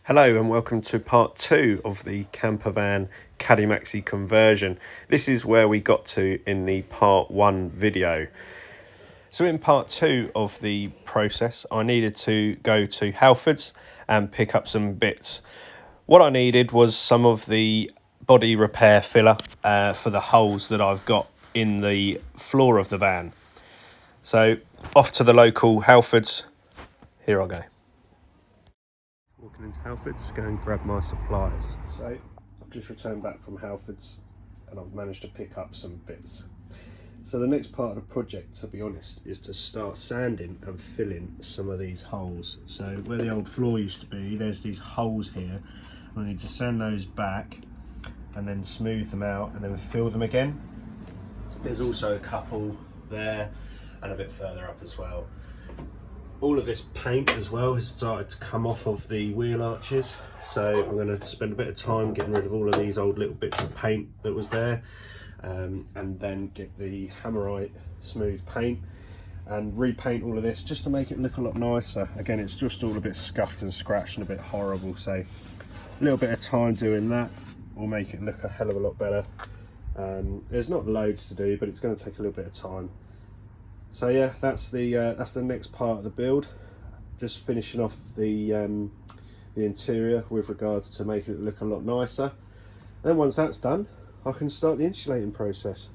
Hello and welcome to part 2 of the campervan CADDY MAXI conversion. This is where we got to in the part 1 video. So in part 2 of the process, I needed to go to Halfords and pick up some bits. What I needed was some of the body repair filler for the holes that I've got in the floor of the van. So off to the local Halfords, here I go. Walking into Halfords, just go and grab my supplies. So I've just returned back from Halfords and I've managed to pick up some bits. So the next part of the project, to be honest, is to start sanding and filling some of these holes. So where the old floor used to be, there's these holes here. I need to sand those back and then smooth them out and then fill them again. There's also a couple there and a bit further up as well. All of this paint as well has started to come off of the wheel arches, so I'm going to spend a bit of time getting rid of all of these old little bits of paint that was there, and then get the Hamerite smooth paint and repaint all of this just to make it look a lot nicer. Again, it's just all a bit scuffed and scratched and a bit horrible, so a little bit of time doing that will make it look a hell of a lot better. There's not loads to do, but it's going to take a little bit of time. So yeah, that's the next part of the build. Just finishing off the interior with regards to making it look a lot nicer. And then once that's done, I can start the insulating process.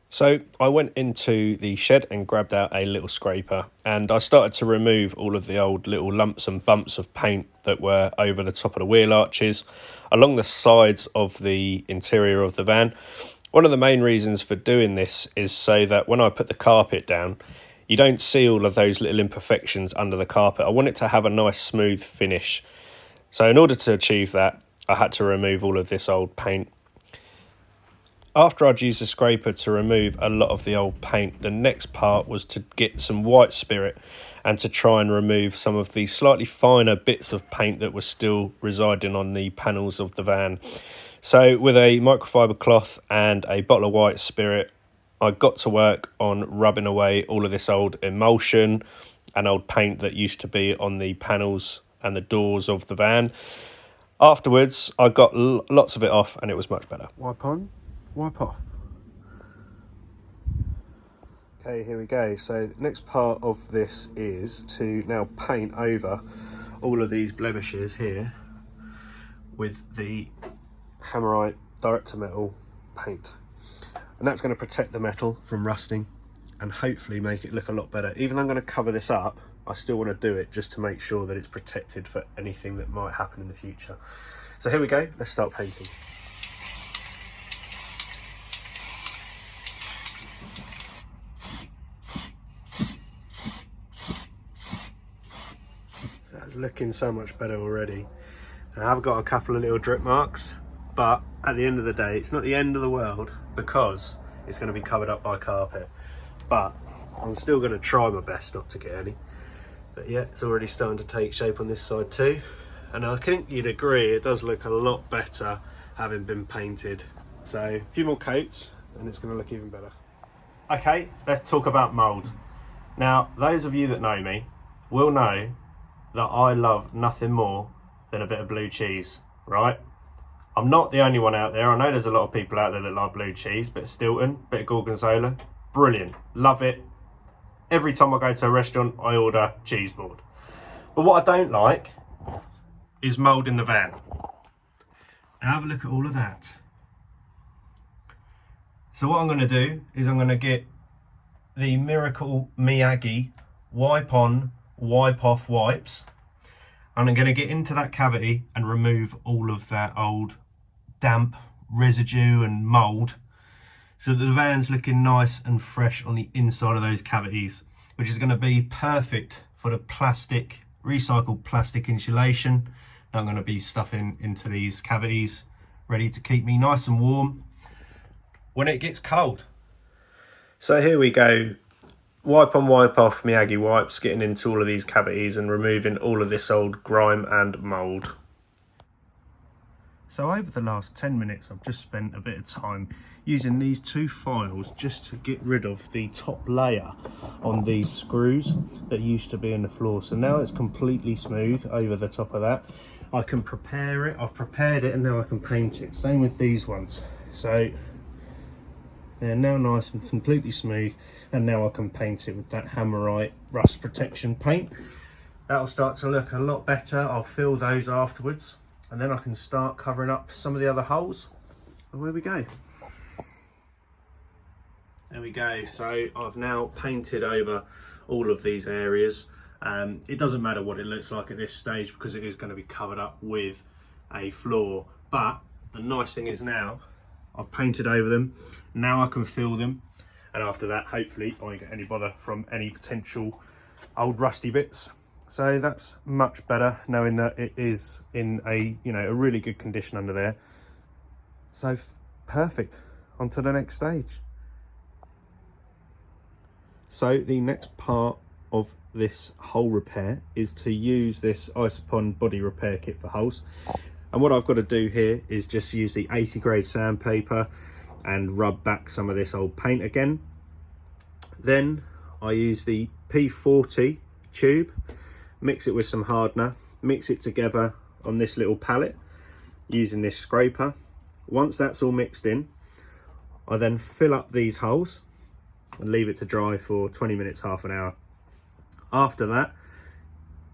So I went into the shed and grabbed out a little scraper and I started to remove all of the old little lumps and bumps of paint that were over the top of the wheel arches, along the sides of the interior of the van. One of the main reasons for doing this is so that when I put the carpet down, you don't see all of those little imperfections under the carpet. I want it to have a nice smooth finish. So in order to achieve that, I had to remove all of this old paint. After I'd used the scraper to remove a lot of the old paint, the next part was to get some white spirit and to try and remove some of the slightly finer bits of paint that were still residing on the panels of the van. So with a microfiber cloth and a bottle of white spirit, I got to work on rubbing away all of this old emulsion and old paint that used to be on the panels and the doors of the van. Afterwards, I got lots of it off and it was much better. Wipe on, wipe off. Okay, here we go. So the next part of this is to now paint over all of these blemishes here with the Hamerite direct to metal paint, and that's going to protect the metal from rusting and hopefully make it look a lot better. Even though I'm going to cover this up, I still want to do it just to make sure that it's protected for anything that might happen in the future. So here we go, let's start painting. So it's looking so much better already. Now, I've got a couple of little drip marks, but at the end of the day, it's not the end of the world because it's going to be covered up by carpet. But I'm still going to try my best not to get any. But yeah, it's already starting to take shape on this side too. And I think you'd agree it does look a lot better having been painted. So a few more coats and it's going to look even better. Okay, let's talk about mould. Now, those of you that know me will know that I love nothing more than a bit of blue cheese, right? I'm not the only one out there. I know there's a lot of people out there that like blue cheese, bit of Stilton, bit of Gorgonzola, brilliant, love it. Every time I go to a restaurant, I order cheese board. But what I don't like is mould in the van. Now have a look at all of that. So what I'm going to do is I'm going to get the Miracle Miyagi wipe on, wipe off wipes. And I'm going to get into that cavity and remove all of that old damp residue and mould so that the van's looking nice and fresh on the inside of those cavities, which is going to be perfect for the plastic, recycled plastic insulation that I'm going to be stuffing into these cavities, ready to keep me nice and warm when it gets cold. So here we go. Wipe on, wipe off Miyagi wipes, getting into all of these cavities and removing all of this old grime and mould. So over the last 10 minutes I've just spent a bit of time using these two files just to get rid of the top layer on these screws that used to be in the floor. So now it's completely smooth over the top of that. I can prepare it, I've prepared it, and now I can paint it. Same with these ones. So they're now nice and completely smooth, and now I can paint it with that Hamerite rust protection paint. That'll start to look a lot better. I'll fill those afterwards, and then I can start covering up some of the other holes. And there we go. There we go. So I've now painted over all of these areas. It doesn't matter what it looks like at this stage because it is going to be covered up with a floor. But the nice thing is now I've painted over them. Now I can fill them, and after that, hopefully, I won't get any bother from any potential old rusty bits. So that's much better knowing that it is in a, you know, a really good condition under there. So perfect. On to the next stage. So the next part of this hole repair is to use this Isopon body repair kit for holes. And what I've got to do here is just use the 80 grade sandpaper and rub back some of this old paint again. Then I use the P40 tube, mix it with some hardener, mix it together on this little palette using this scraper. Once that's all mixed in, I then fill up these holes and leave it to dry for 20 minutes, half an hour. After that,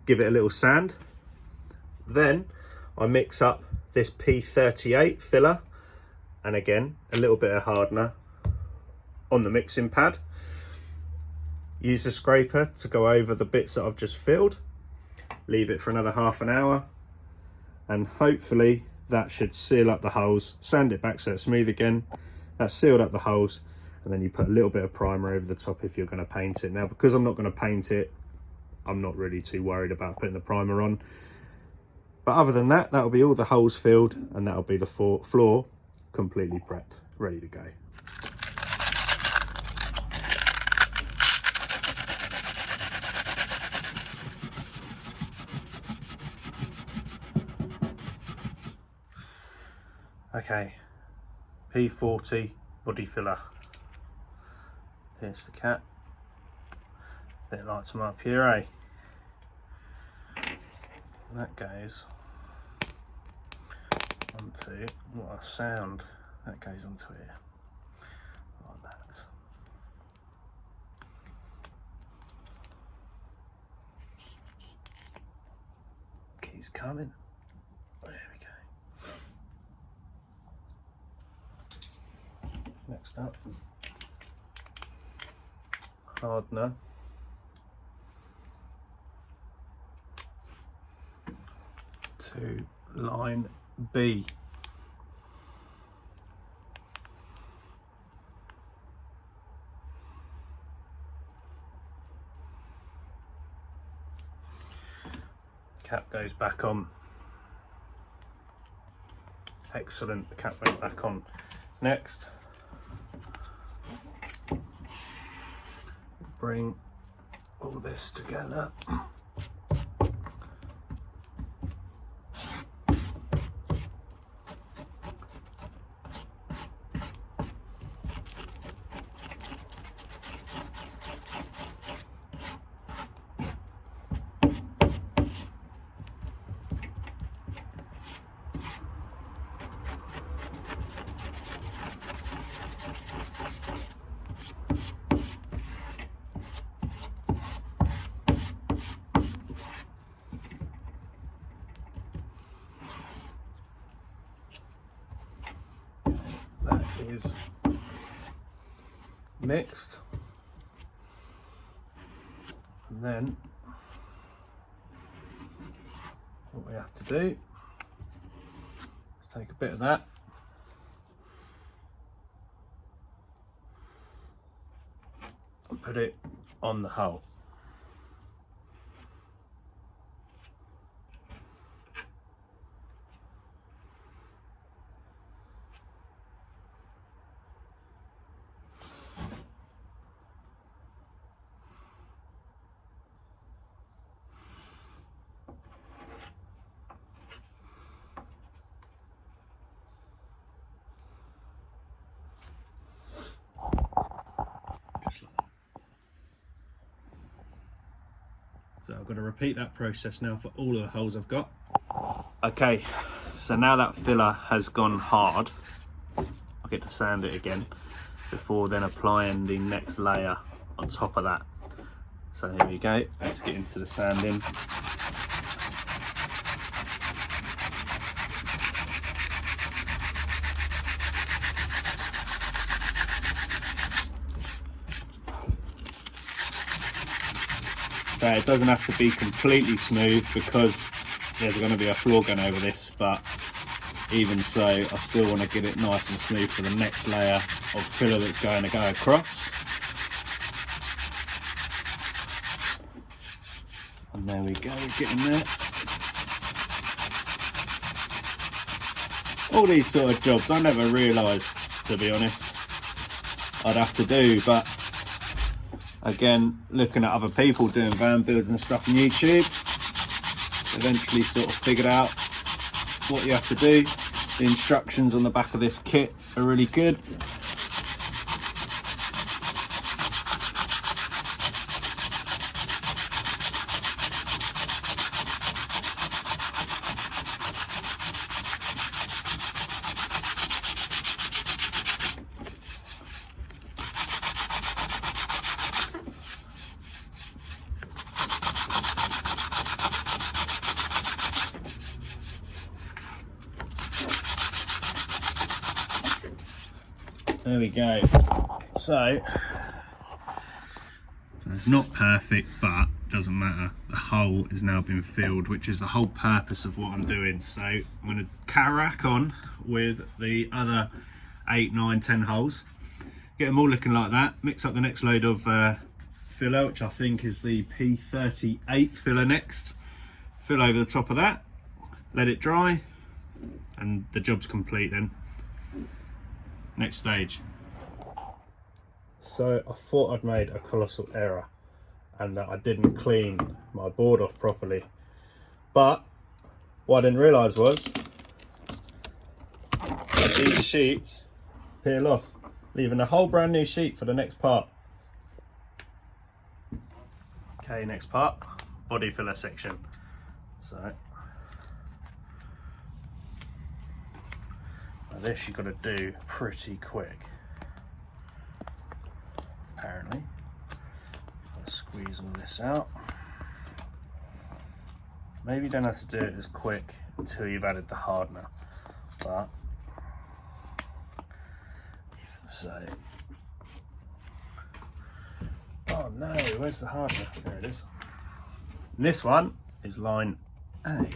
give it a little sand. Then I mix up this P38 filler and again a little bit of hardener on the mixing pad. Use the scraper to go over the bits that I've just filled. Leave it for another half an hour, and hopefully that should seal up the holes. Sand it back so it's smooth again. That's sealed up the holes, and then you put a little bit of primer over the top if you're going to paint it. Now, because I'm not going to paint it, I'm not really too worried about putting the primer on. But other than that, that'll be all the holes filled, and that'll be the floor completely prepped, ready to go. Okay, P40 body filler. Here's the cat. Bit like tomato puree. That goes onto, what a sound, that goes onto here, like that. Keeps coming. There we go. Next up, hardener. To line B. Cap goes back on. Excellent, the cap went back on. Next, bring all this together. That is mixed, and then what we have to do is take a bit of that and put it on the hole. So I've got to repeat that process now for all of the holes I've got. Okay, so now that filler has gone hard, I get to sand it again before then applying the next layer on top of that. So here we go, let's get into the sanding. So it doesn't have to be completely smooth because there's going to be a floor going over this, but even so, I still want to get it nice and smooth for the next layer of filler that's going to go across. And there we go, getting there. All these sort of jobs I never realised, to be honest, I'd have to do, but again, looking at other people doing van builds and stuff on YouTube, eventually sort of figured out what you have to do. The instructions on the back of this kit are really good. There we go. So it's not perfect, but doesn't matter. The hole has now been filled, which is the whole purpose of what I'm doing. So I'm going to crack on with the other 8, 9, 10 holes. Get them all looking like that. Mix up the next load of filler, which I think is the P38 filler next. Fill over the top of that. Let it dry, and the job's complete then. Next stage. So I thought I'd made a colossal error and that I didn't clean my board off properly, but what I didn't realise was these sheets peel off, leaving a whole brand new sheet for the next part. Okay, next part, body filler section. So this you've got to do pretty quick, apparently. I'll squeeze all this out. Maybe you don't have to do it as quick until you've added the hardener, but even so. Oh no, where's the hardener? There it is. And this one is line A.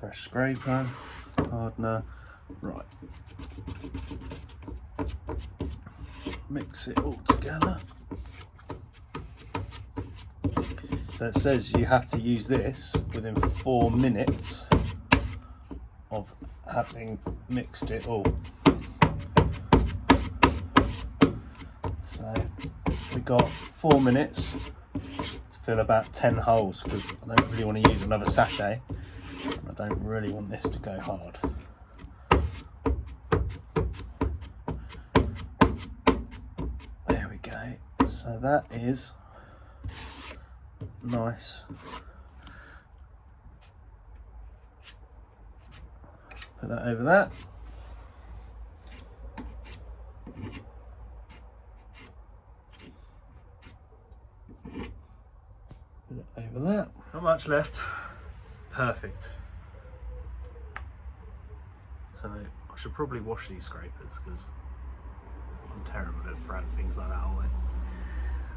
Fresh scraper, hardener, right. Mix it all together. So it says you have to use this within 4 minutes of having mixed it all. So we got 4 minutes to fill about 10 holes because I don't really want to use another sachet. I don't really want this to go hard. There we go. So that is nice. Put that over that. Put it over that. Not much left. Perfect. So I should probably wash these scrapers because I'm terrible at throwing things like that away.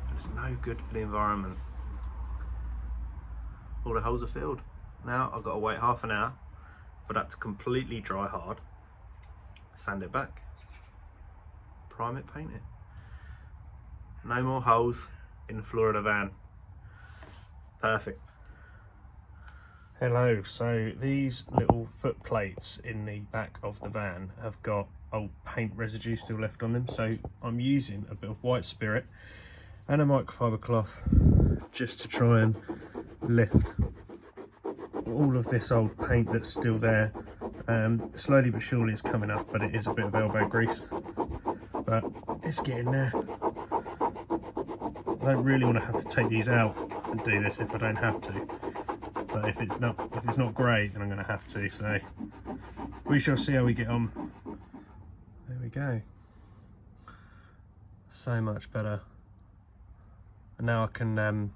And it's no good for the environment. All the holes are filled. Now I've got to wait half an hour for that to completely dry hard. Sand it back. Prime it, paint it. No more holes in the floor of the van. Perfect. Hello, so these little foot plates in the back of the van have got old paint residue still left on them, so I'm using a bit of white spirit and a microfiber cloth just to try and lift all of this old paint that's still there. Slowly but surely it's coming up, but it is a bit of elbow grease, but it's getting there. I don't really want to have to take these out and do this if I don't have to, but if it's not great, then I'm going to have to, so we shall see how we get on. There we go, so much better. And now I can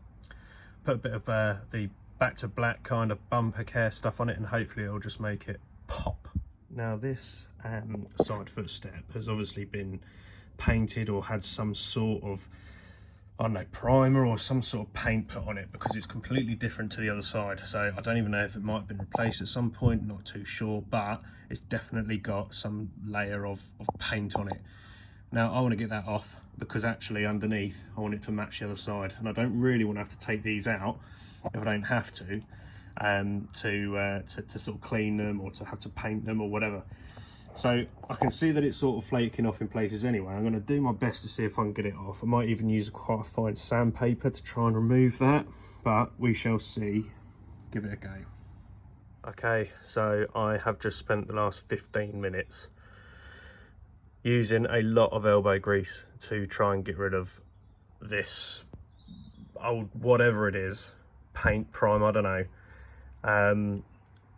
put a bit of the back to black kind of bumper care stuff on it, and hopefully it'll just make it pop. Now this side footstep has obviously been painted or had some sort of, I don't know, primer or some sort of paint put on it, because it's completely different to the other side. So I don't even know if it might have been replaced at some point, not too sure, but it's definitely got some layer of paint on it. Now I want to get that off, because actually underneath I want it to match the other side, and I don't really want to have to take these out if I don't have to sort of clean them or to have to paint them or whatever. So I can see that it's sort of flaking off in places anyway. I'm going to do my best to see if I can get it off. I might even use quite a fine sandpaper to try and remove that, but we shall see. Give it a go. Okay, so I have just spent the last 15 minutes using a lot of elbow grease to try and get rid of this old whatever it is, paint, prime, I don't know.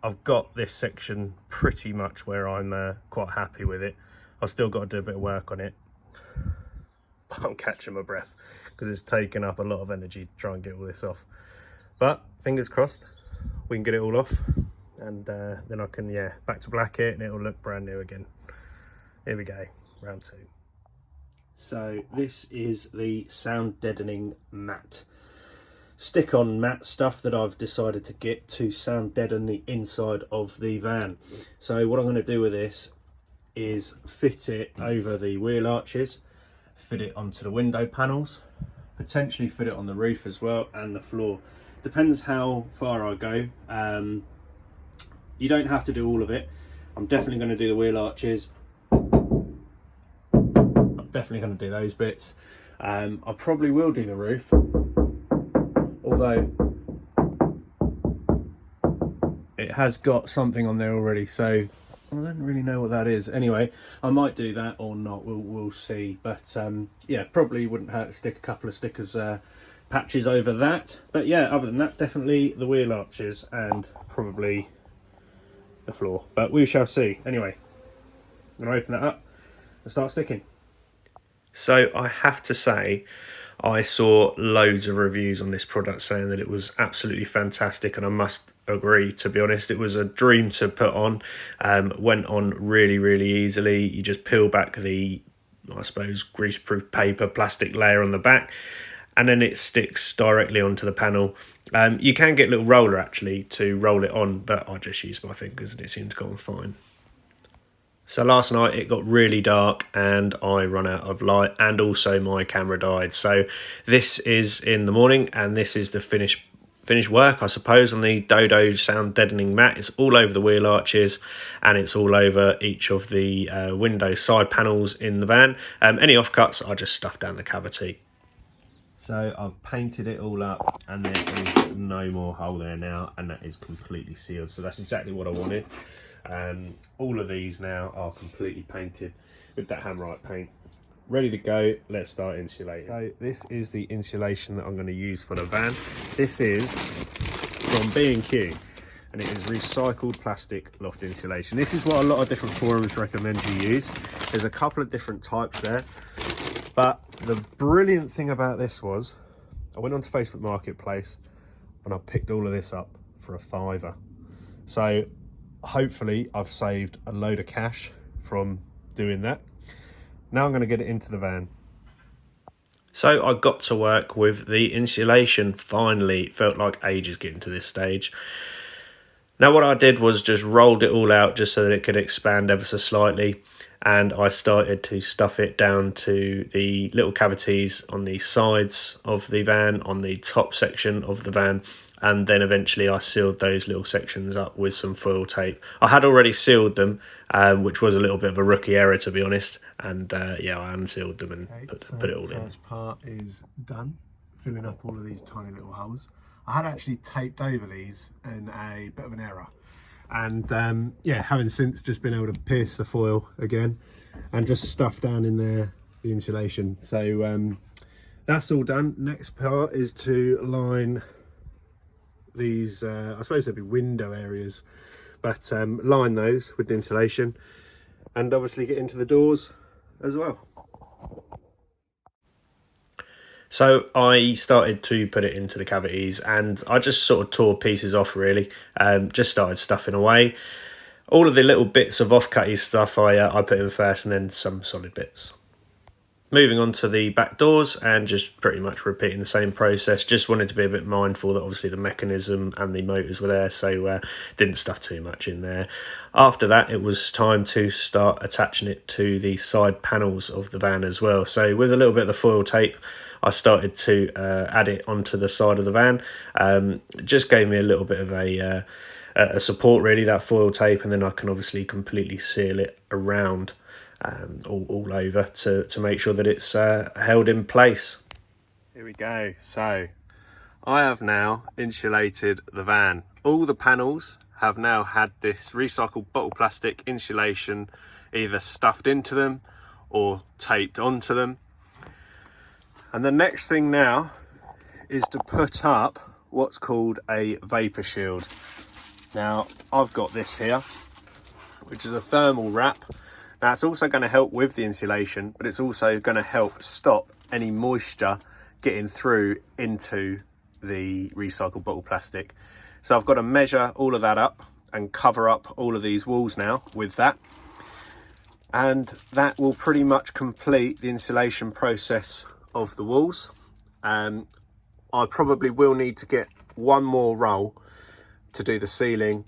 I've got this section pretty much where I'm quite happy with it. I've still got to do a bit of work on it, but I'm catching my breath because it's taken up a lot of energy to try and get all this off. But fingers crossed we can get it all off, and then I can, yeah, back to black it and it'll look brand new again. Here we go, round two. So this is the sound deadening matte, stick-on matte stuff that I've decided to get to sound deaden the inside of the van. So what I'm going to do with this is fit it over the wheel arches, fit it onto the window panels, potentially fit it on the roof as well, and the floor. Depends how far I go. You don't have to do all of it. I'm definitely going to do the wheel arches. Definitely going to do those bits. I probably will do the roof, although it has got something on there already, so I don't really know what that is. Anyway, I might do that or not, we'll see. But yeah, probably wouldn't hurt to stick a couple of stickers, patches over that. But yeah, other than that, definitely the wheel arches and probably the floor, but we shall see. Anyway, I'm going to open that up and start sticking. So I have to say, I saw loads of reviews on this product saying that it was absolutely fantastic, and I must agree, to be honest. It was a dream to put on. Went on really, really easily. You just peel back the, I suppose, greaseproof paper plastic layer on the back, and then it sticks directly onto the panel. You can get a little roller actually to roll it on, but I just used my fingers and it seemed to go on fine. So last night it got really dark and I ran out of light, and also my camera died. So this is in the morning, and this is the finished work, I suppose, on the Dodo sound deadening matte. It's all over the wheel arches, and it's all over each of the window side panels in the van. Any offcuts I just stuffed down the cavity. So I've painted it all up, and there is no more hole there now, and that is completely sealed. So that's exactly what I wanted. All of these now are completely painted with that Hamerite paint. Ready to go, let's start insulating. So this is the insulation that I'm going to use for the van. This is from B&Q, and it is recycled plastic loft insulation. This is what a lot of different forums recommend you use. There's a couple of different types there, but the brilliant thing about this was I went onto Facebook Marketplace and I picked all of this up for £5. So hopefully I've saved a load of cash from doing that. Now I'm going to get it into the van. So I got to work with the insulation finally. It felt like ages getting to this stage. Now what I did was just rolled it all out just so that it could expand ever so slightly, and I started to stuff it down to the little cavities on the sides of the van, on the top section of the van, and then eventually I sealed those little sections up with some foil tape. I had already sealed them, which was a little bit of a rookie error, to be honest, and yeah, I unsealed them and put it all in. The first part is done, filling up all of these tiny little holes. I had actually taped over these in a bit of an error. And yeah, having since just been able to pierce the foil again and just stuff down in there the insulation. So that's all done. Next part is to line these, I suppose they'd be window areas, but line those with the insulation and obviously get into the doors as well. So I started to put it into the cavities and I just sort of tore pieces off really, just started stuffing away. All of the little bits of off-cutty stuff I put in first and then some solid bits. Moving on to the back doors and just pretty much repeating the same process. Just wanted to be a bit mindful that obviously the mechanism and the motors were there, so didn't stuff too much in there. After that, it was time to start attaching it to the side panels of the van as well. So with a little bit of the foil tape, I started to add it onto the side of the van. It just gave me a little bit of a support really, that foil tape, and then I can obviously completely seal it around all over to make sure that it's held in place. Here we go. So I have now insulated the van. All the panels have now had this recycled bottle plastic insulation either stuffed into them or taped onto them. And the next thing now is to put up what's called a vapor shield. Now I've got this here, which is a thermal wrap. Now it's also going to help with the insulation, but it's also going to help stop any moisture getting through into the recycled bottle plastic. So I've got to measure all of that up and cover up all of these walls now with that. And that will pretty much complete the insulation process of the walls. I probably will need to get one more roll to do the ceiling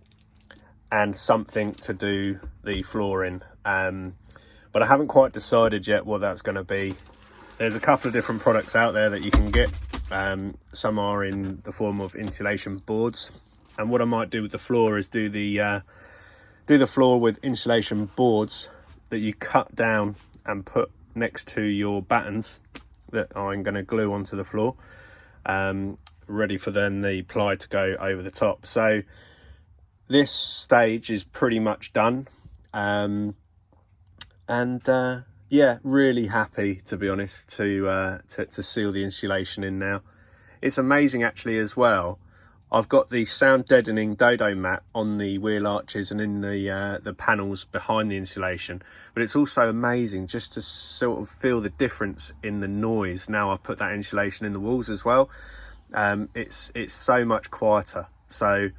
and something to do the flooring. But I haven't quite decided yet what that's going to be. There's a couple of different products out there that you can get. Some are in the form of insulation boards, and what I might do with the floor is do the floor with insulation boards that you cut down and put next to your battens that I'm going to glue onto the floor, ready for then the ply to go over the top. So this stage is pretty much done. Yeah, really happy, to be honest, to seal the insulation in now. It's amazing actually as well. I've got the sound deadening dodo mat on the wheel arches and in the panels behind the insulation, but it's also amazing just to sort of feel the difference in the noise. Now I've put that insulation in the walls as well. It's so much quieter. So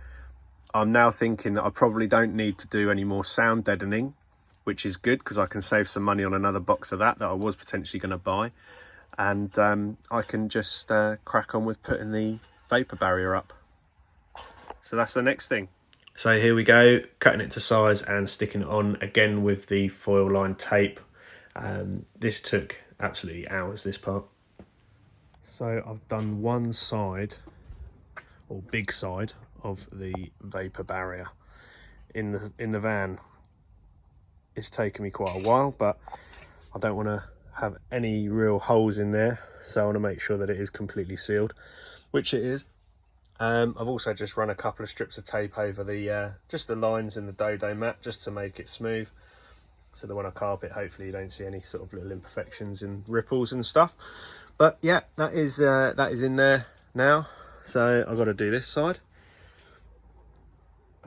I'm now thinking that I probably don't need to do any more sound deadening, which is good because I can save some money on another box of that I was potentially going to buy. And I can just crack on with putting the vapor barrier up. So that's the next thing. So here we go, cutting it to size and sticking it on again with the foil lined tape. This took absolutely hours, this part. So I've done one side, or big side, of the vapor barrier in the van. It's taken me quite a while, but I don't want to have any real holes in there, so I want to make sure that it is completely sealed, which it is. I've also just run a couple of strips of tape over the just the lines in the dodo mat just to make it smooth, so that when I carpet, hopefully you don't see any sort of little imperfections and ripples and stuff. But yeah, that is in there now. So I've got to do this side,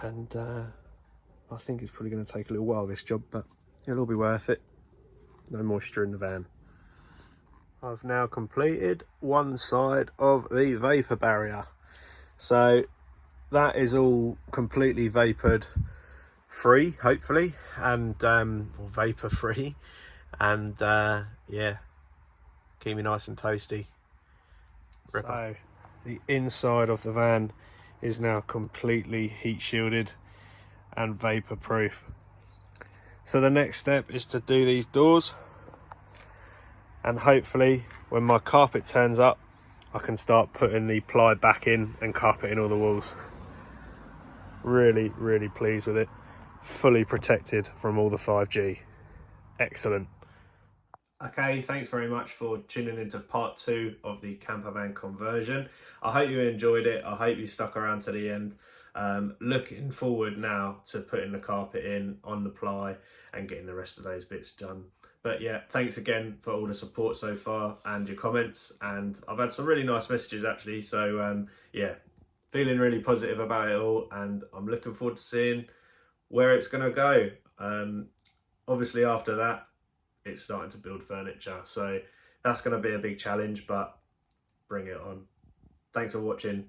and I think it's probably going to take a little while, this job, but it'll all be worth it. No moisture in the van. I've now completed one side of the vapor barrier. So that is all completely vapored free, hopefully, and or vapor free, and yeah, keep me nice and toasty. So the inside of the van is now completely heat shielded and vapor proof. So the next step is to do these doors, and hopefully when my carpet turns up, I can start putting the ply back in and carpeting all the walls. Really, really pleased with it. Fully protected from all the 5G. Excellent. Okay, thanks very much for tuning into part 2 of the camper van conversion. I hope you enjoyed it. I hope you stuck around to the end. Looking forward now to putting the carpet in on the ply and getting the rest of those bits done. But yeah, thanks again for all the support so far and your comments. And I've had some really nice messages actually. So yeah, feeling really positive about it all, and I'm looking forward to seeing where it's going to go. Obviously after that, it's starting to build furniture, so that's going to be a big challenge, but bring it on. Thanks for watching.